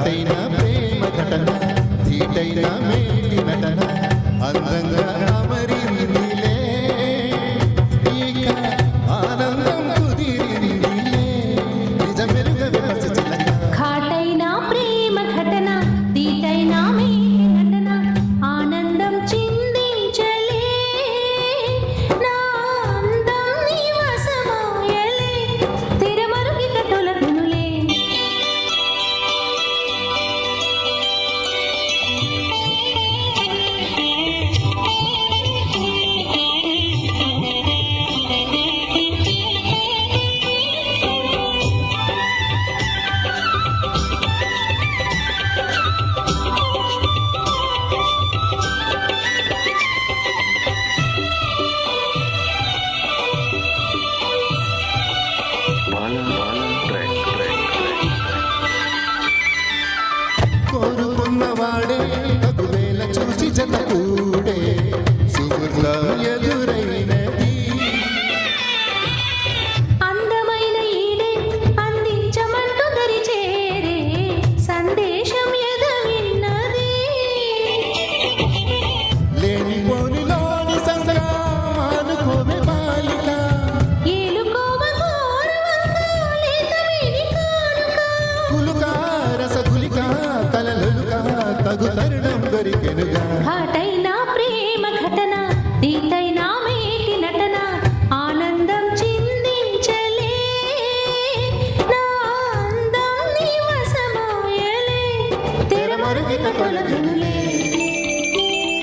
ఘాటైన ప్రేమ ఘటన ధీటైన మేటి నటన అందంగా అమరిందిలే ఇక ఆనందం కుదిరిందిలే నిజమెరుగ విమర్శ చిలక ఘాటైన ప్రేమ ఘటన ధీటైన మేటి నటన ఆనందం చిందించలే నా అందం నీ వశమాయలే తెరమరుగిక తొలగునులే కోరుకున్నవాడే తగువేల చూసి జత కూడే సుగుణం ఎదురైనది అందమైన ఈడే అందించమంటూ దరి చేరే సందేశం ఎదవిన్నది లేనిపోనిలోని సంగ్రామానుకోవే బాలిక ఏలుకోవ గౌరవంగా లేతమేని కానుక కులుక రసగులిక తలలులుక తగుతరు